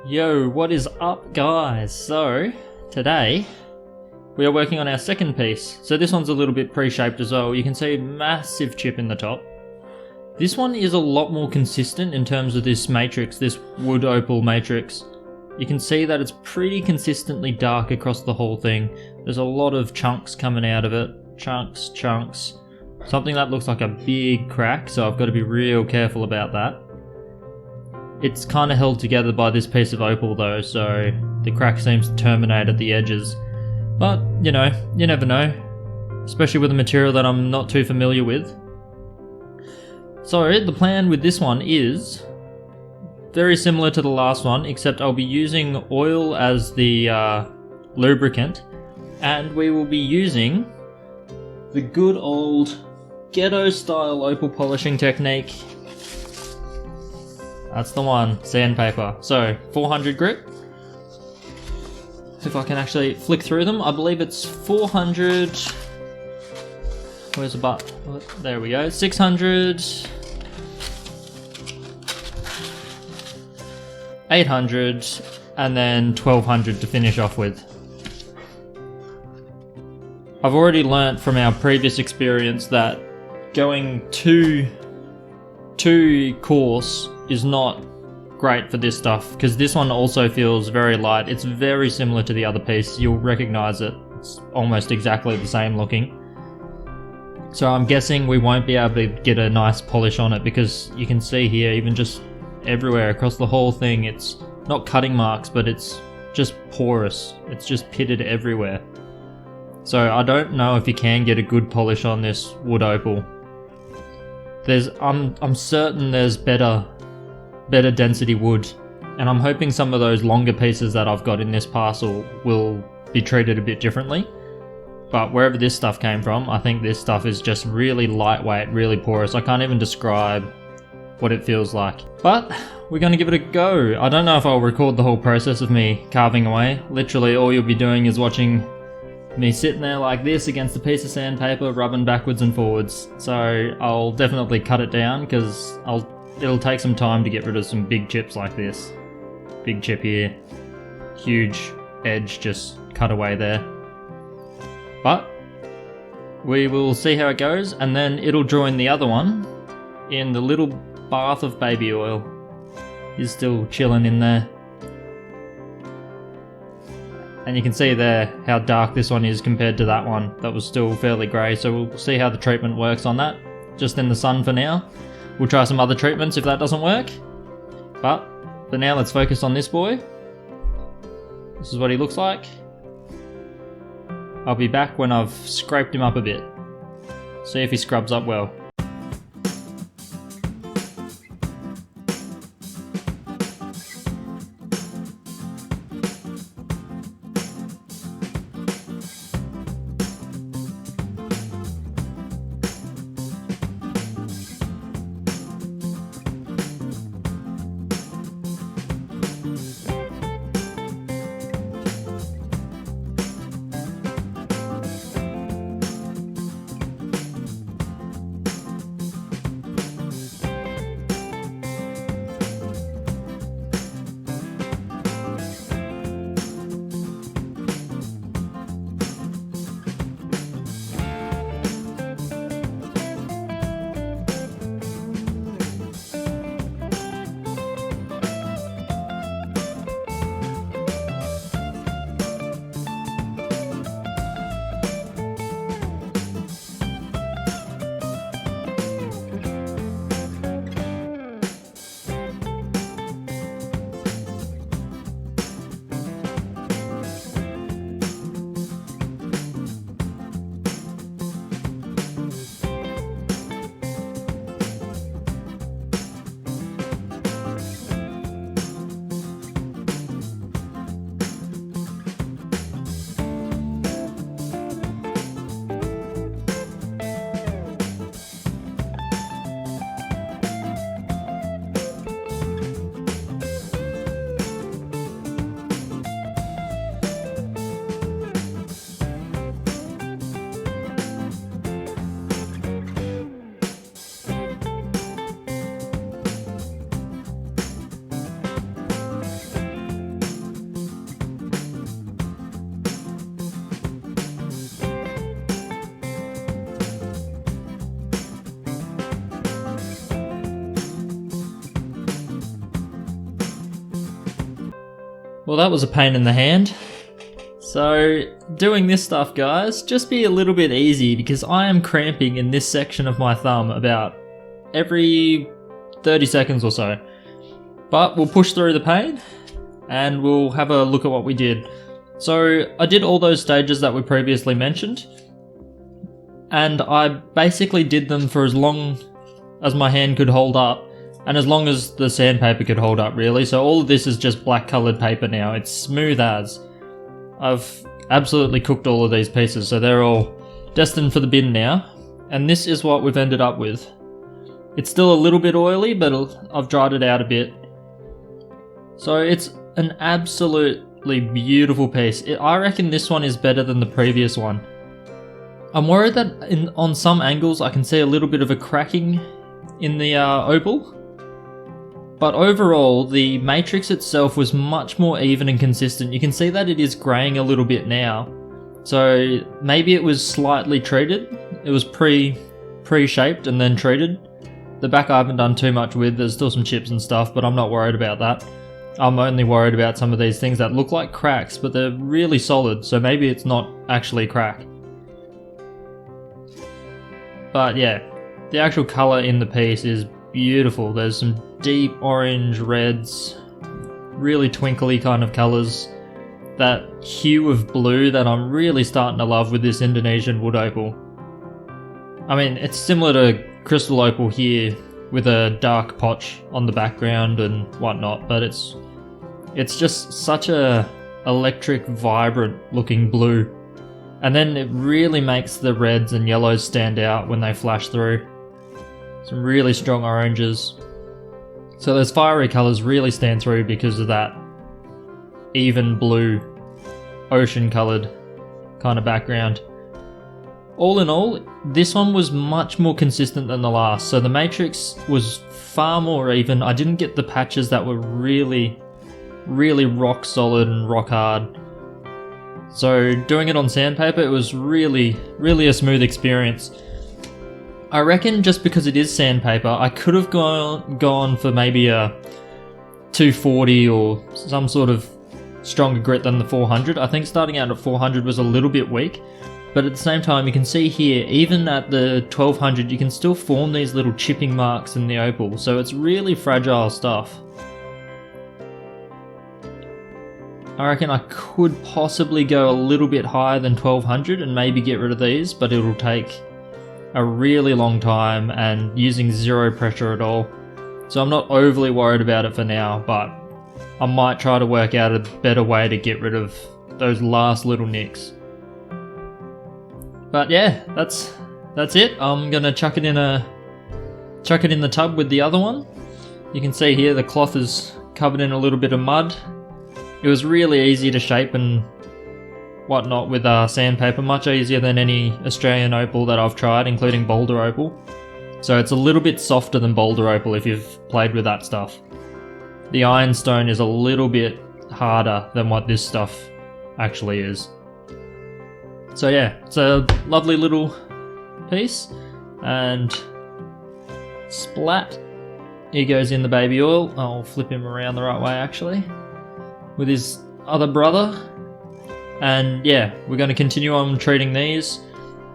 Yo, what is up guys? So, today we are working on our second piece. So this one's a little bit pre-shaped as well. You can see massive chip in the top. This one is a lot more consistent in terms of this matrix, this wood opal matrix. You can see that it's pretty consistently dark across the whole thing. There's a lot of chunks coming out of it. Chunks. Something that looks like a big crack, so I've got to be real careful about that. It's kind of held together by this piece of opal though, so the crack seems to terminate at the edges. But, you know, you never know. Especially with a material that I'm not too familiar with. So, the plan with this one is very similar to the last one, except I'll be using oil as the lubricant, and we will be using the good old ghetto style opal polishing technique. That's the one, sandpaper. So, 400 grit. If I can actually flick through them, I believe it's 400. Where's the butt? There we go. 600. 800. And then 1200 to finish off with. I've already learnt from our previous experience that going too coarse is not great for this stuff, because this one also feels very light. It's very similar to the other piece. You'll recognize it. It's almost exactly the same looking. So I'm guessing we won't be able to get a nice polish on it, because you can see here, even just everywhere across the whole thing, it's not cutting marks, but it's just porous. It's just pitted everywhere. So I don't know if you can get a good polish on this wood opal. I'm certain there's better density wood, and I'm hoping some of those longer pieces that I've got in this parcel will be treated a bit differently. But wherever this stuff came from, I think this stuff is just really lightweight, really porous. I can't even describe what it feels like. But we're going to give it a go. I don't know if I'll record the whole process of me carving away. Literally all you'll be doing is watching me sitting there like this against a piece of sandpaper, rubbing backwards and forwards. So I'll definitely cut it down, because it'll take some time to get rid of some big chips like this. Big chip here, huge edge just cut away there. But we will see how it goes, and then it'll join the other one in the little bath of baby oil. He's still chilling in there. And you can see there how dark this one is compared to that one. That was still fairly grey, so we'll see how the treatment works on that. Just in the sun for now. We'll try some other treatments if that doesn't work. But for now, let's focus on this boy. This is what he looks like. I'll be back when I've scraped him up a bit. See if he scrubs up well. Well, that was a pain in the hand. So, doing this stuff, guys, just be a little bit easy because I am cramping in this section of my thumb about every 30 seconds or so. But we'll push through the pain and we'll have a look at what we did. So, I did all those stages that we previously mentioned, and I basically did them for as long as my hand could hold up, and as long as the sandpaper could hold up, really. So all of this is just black coloured paper now. It's smooth as. I've absolutely cooked all of these pieces, so they're all destined for the bin now. And this is what we've ended up with. It's still a little bit oily, but I've dried it out a bit. So it's an absolutely beautiful piece. I reckon this one is better than the previous one. I'm worried that on some angles I can see a little bit of a cracking in the opal. But overall, the matrix itself was much more even and consistent. You can see that it is greying a little bit now. So maybe it was slightly treated. It was pre-shaped and then treated. The back I haven't done too much with. There's still some chips and stuff, but I'm not worried about that. I'm only worried about some of these things that look like cracks, but they're really solid. So maybe it's not actually crack. But yeah, the actual colour in the piece is beautiful. There's some deep orange reds, really twinkly kind of colours. That hue of blue that I'm really starting to love with this Indonesian wood opal. I mean, it's similar to crystal opal here with a dark potch on the background and whatnot, but it's just such a electric, vibrant looking blue. And then it really makes the reds and yellows stand out when they flash through. Some really strong oranges. So those fiery colours really stand through because of that even blue, ocean coloured kind of background. All in all, this one was much more consistent than the last. So the matrix was far more even. I didn't get the patches that were really rock solid and rock hard. So doing it on sandpaper, it was really a smooth experience. I reckon just because it is sandpaper, I could have gone for maybe a 240 or some sort of stronger grit than the 400. I think starting out at 400 was a little bit weak, but at the same time you can see here, even at the 1200 you can still form these little chipping marks in the opal, so it's really fragile stuff. I reckon I could possibly go a little bit higher than 1200 and maybe get rid of these, but it'll take a really long time and using zero pressure at all. So I'm not overly worried about it for now, but I might try to work out a better way to get rid of those last little nicks. But yeah, that's it. I'm gonna chuck it in the tub with the other one. You can see here the cloth is covered in a little bit of mud. It was really easy to shape and whatnot with sandpaper, much easier than any Australian opal that I've tried, including boulder opal. So it's a little bit softer than boulder opal if you've played with that stuff. The ironstone is a little bit harder than what this stuff actually is. So yeah, it's a lovely little piece, and splat, he goes in the baby oil. I'll flip him around the right way actually, with his other brother. And yeah, we're going to continue on treating these,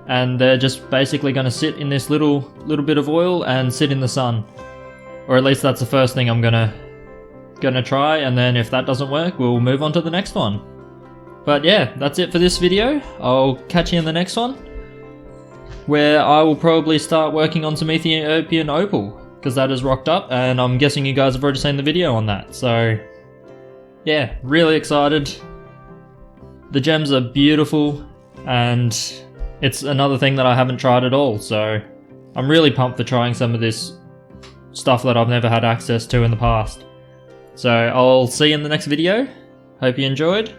and they're just basically going to sit in this little bit of oil and sit in the sun, or at least that's the first thing I'm gonna try, and then if that doesn't work we'll move on to the next one. But yeah, that's it for this video. I'll catch you in the next one, where I will probably start working on some Ethiopian opal, because that is rocked up, and I'm guessing you guys have already seen the video on that. So yeah, really excited. The gems are beautiful, and it's another thing that I haven't tried at all, so I'm really pumped for trying some of this stuff that I've never had access to in the past. So I'll see you in the next video. Hope you enjoyed.